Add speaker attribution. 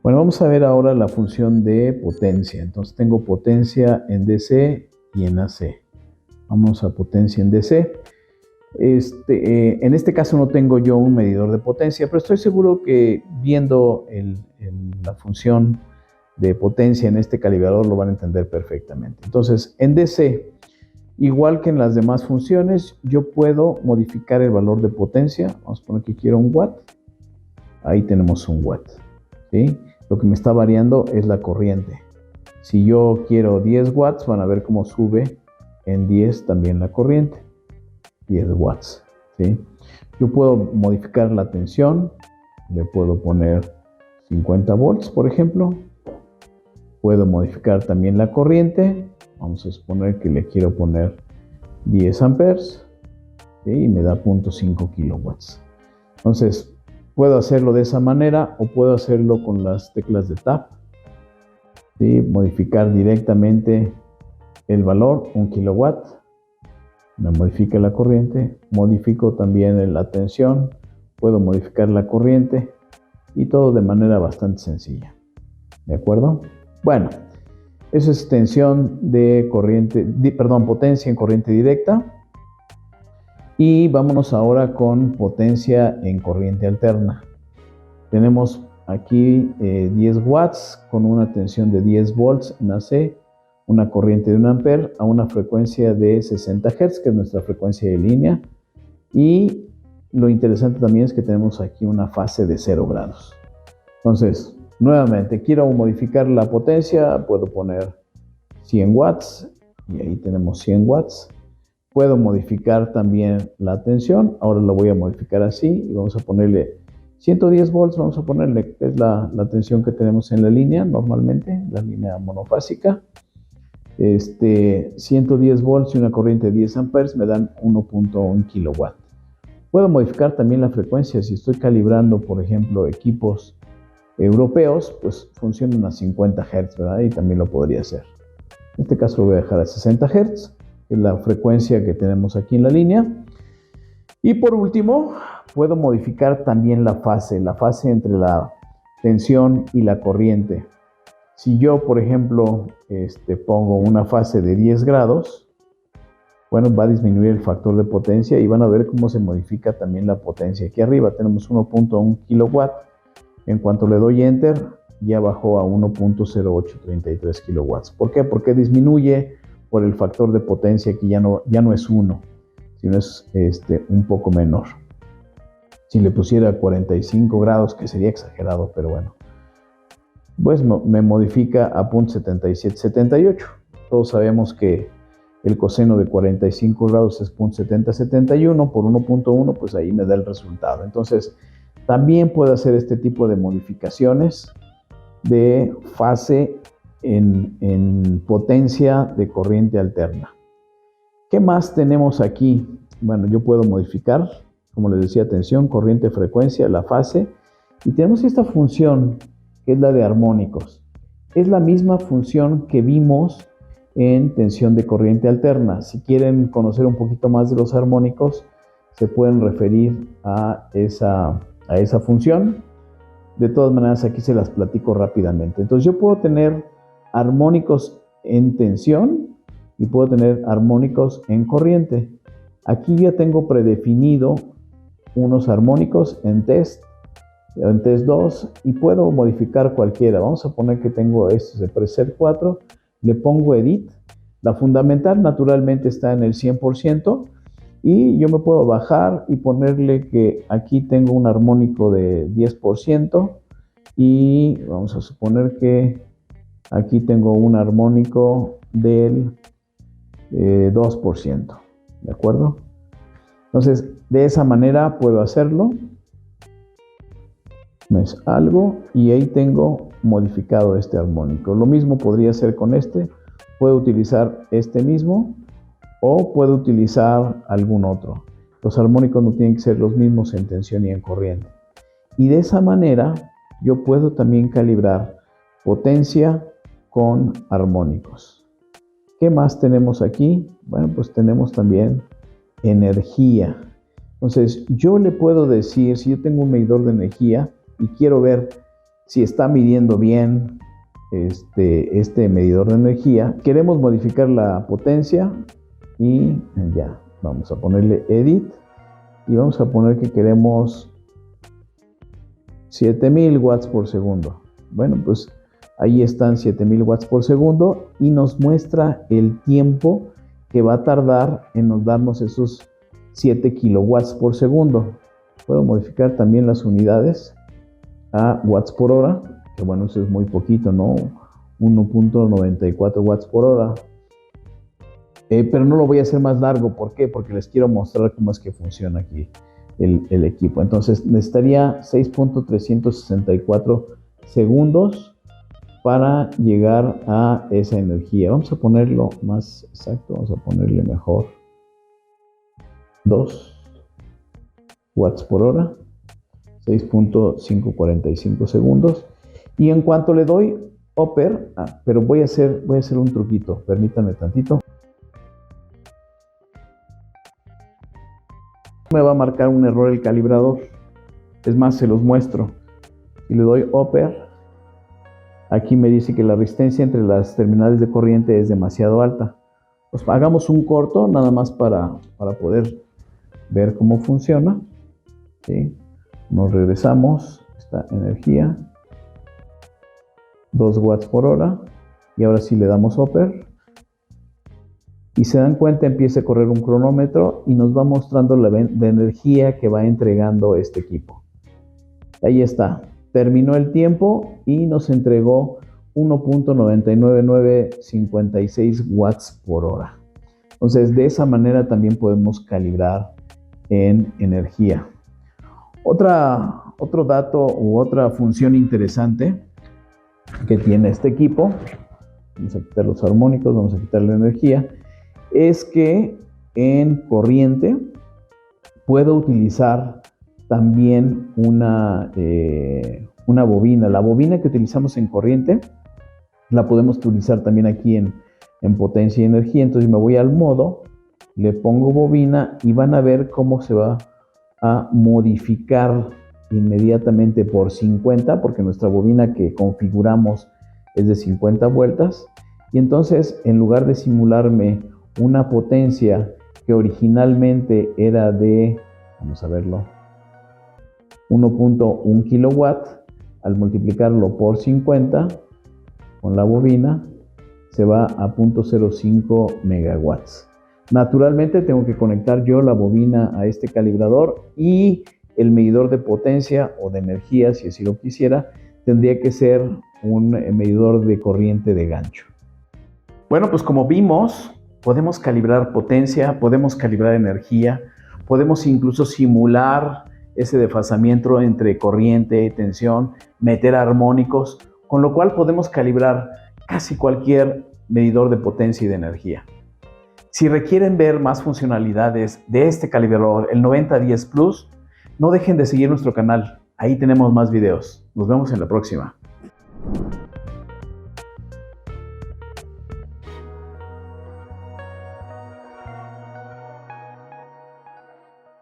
Speaker 1: Bueno, vamos a ver ahora la función de potencia. Entonces tengo potencia en DC y en AC. Vamos a potencia en DC. En este caso no tengo yo un medidor de potencia, pero estoy seguro que viendo la función de potencia en este calibrador lo van a entender perfectamente. Entonces, en DC, igual que en las demás funciones, yo puedo modificar el valor de potencia. Vamos a poner que quiero un watt. Ahí tenemos un watt, ¿sí? Lo que me está variando es la corriente. Si yo quiero 10 watts, van a ver cómo sube en 10 también la corriente. 10 watts, ¿sí? Yo puedo modificar la tensión. Le puedo poner 50 volts, por ejemplo. Puedo modificar también la corriente. Vamos a suponer que le quiero poner 10 amperes, ¿sí? Y me da 0.5 kilowatts. Entonces, puedo hacerlo de esa manera o puedo hacerlo con las teclas de Tab, ¿sí? Modificar directamente el valor, 1 kilowatt. Me modifica la corriente, modifico también la tensión, puedo modificar la corriente y todo de manera bastante sencilla. ¿De acuerdo? Bueno, eso es tensión de corriente, potencia en corriente directa. Y vámonos ahora con potencia en corriente alterna. Tenemos aquí 10 watts con una tensión de 10 volts en AC, una corriente de 1 ampere a una frecuencia de 60 Hz, que es nuestra frecuencia de línea. Y lo interesante también es que tenemos aquí una fase de 0 grados. Entonces, nuevamente, quiero modificar la potencia, puedo poner 100 watts y ahí tenemos 100 watts. Puedo modificar también la tensión, ahora lo voy a modificar así y vamos a ponerle 110 volts, vamos a ponerle, que es la tensión que tenemos en la línea normalmente, la línea monofásica. 110 volts y una corriente de 10 amperes me dan 1.1 kilowatt. Puedo modificar también la frecuencia, si estoy calibrando, por ejemplo, equipos europeos, pues funcionan a 50 Hz, ¿verdad? Y también lo podría hacer. En este caso lo voy a dejar a 60 Hz, que es la frecuencia que tenemos aquí en la línea. Y por último, puedo modificar también la fase entre la tensión y la corriente. Si yo, por ejemplo, pongo una fase de 10 grados, bueno, va a disminuir el factor de potencia y van a ver cómo se modifica también la potencia. Aquí arriba tenemos 1.1 kilowatt. En cuanto le doy Enter, ya bajó a 1.0833 kilowatts. ¿Por qué? Porque disminuye por el factor de potencia que ya no es 1, sino es un poco menor. Si le pusiera 45 grados, que sería exagerado, pero bueno, pues me modifica a 0.7778. Todos sabemos que el coseno de 45 grados es 0.7071 por 1.1, pues ahí me da el resultado. Entonces, también puedo hacer este tipo de modificaciones de fase en potencia de corriente alterna. ¿Qué más tenemos aquí? Bueno, yo puedo modificar, como les decía, tensión, corriente, frecuencia, la fase. Y tenemos esta función, que es la de armónicos. Es la misma función que vimos en tensión de corriente alterna. Si quieren conocer un poquito más de los armónicos, se pueden referir a esa función. De todas maneras, aquí se las platico rápidamente. Entonces, yo puedo tener armónicos en tensión y puedo tener armónicos en corriente. Aquí ya tengo predefinido unos armónicos en test 2 y puedo modificar cualquiera. Vamos a poner que tengo estos de preset 4, le pongo edit. La fundamental naturalmente está en el 100%. Y yo me puedo bajar y ponerle que aquí tengo un armónico de 10% y vamos a suponer que aquí tengo un armónico del 2%, ¿de acuerdo? Entonces, de esa manera puedo hacerlo. Me salgo y ahí tengo modificado este armónico. Lo mismo podría hacer con este. Puedo utilizar este mismo o puedo utilizar algún otro. Los armónicos no tienen que ser los mismos en tensión y en corriente. Y de esa manera yo puedo también calibrar potencia con armónicos. ¿Qué más tenemos aquí? Bueno, pues tenemos también energía. Entonces yo le puedo decir, si yo tengo un medidor de energía y quiero ver si está midiendo bien este medidor de energía. Queremos modificar la potencia y ya, vamos a ponerle Edit y vamos a poner que queremos 7000 watts por segundo. Bueno, pues ahí están 7000 watts por segundo y nos muestra el tiempo que va a tardar en darnos esos 7 kilowatts por segundo. Puedo modificar también las unidades a watts por hora, que bueno, eso es muy poquito, ¿no? 1.94 watts por hora. Pero no lo voy a hacer más largo. ¿Por qué? Porque les quiero mostrar cómo es que funciona aquí el equipo. Entonces necesitaría 6.364 segundos para llegar a esa energía. Vamos a ponerlo más exacto, vamos a ponerle mejor 2 watts por hora, 6.545 segundos. Y en cuanto le doy Upper, pero voy a hacer un truquito, permítanme tantito. Me va a marcar un error el calibrador. Es más, se los muestro. Si le doy Upper, aquí me dice que la resistencia entre las terminales de corriente es demasiado alta. Pues hagamos un corto nada más para poder ver cómo funciona. ¿Sí? Nos regresamos, esta energía, 2 watts por hora, y ahora sí le damos Upper. Y se dan cuenta, empieza a correr un cronómetro y nos va mostrando la energía que va entregando este equipo. Ahí está, terminó el tiempo y nos entregó 1.99956 watts por hora. Entonces, de esa manera también podemos calibrar en energía. Otro dato u otra función interesante que tiene este equipo, vamos a quitar los armónicos, vamos a quitar la energía, es que en corriente puedo utilizar también una bobina. La bobina que utilizamos en corriente la podemos utilizar también aquí en potencia y energía. Entonces me voy al modo, le pongo bobina y van a ver cómo se va a modificar inmediatamente por 50, porque nuestra bobina que configuramos es de 50 vueltas. Y entonces, en lugar de simularme una potencia que originalmente era de, vamos a verlo, 1.1 kilowatt, al multiplicarlo por 50 con la bobina, se va a 0.05 megawatts. Naturalmente tengo que conectar yo la bobina a este calibrador y el medidor de potencia o de energía, si así lo quisiera, tendría que ser un medidor de corriente de gancho. Bueno, pues como vimos, podemos calibrar potencia, podemos calibrar energía, podemos incluso simular ese desfasamiento entre corriente y tensión, meter armónicos, con lo cual podemos calibrar casi cualquier medidor de potencia y de energía. Si requieren ver más funcionalidades de este calibrador, el 9010 Plus, no dejen de seguir nuestro canal. Ahí tenemos más videos. Nos vemos en la próxima.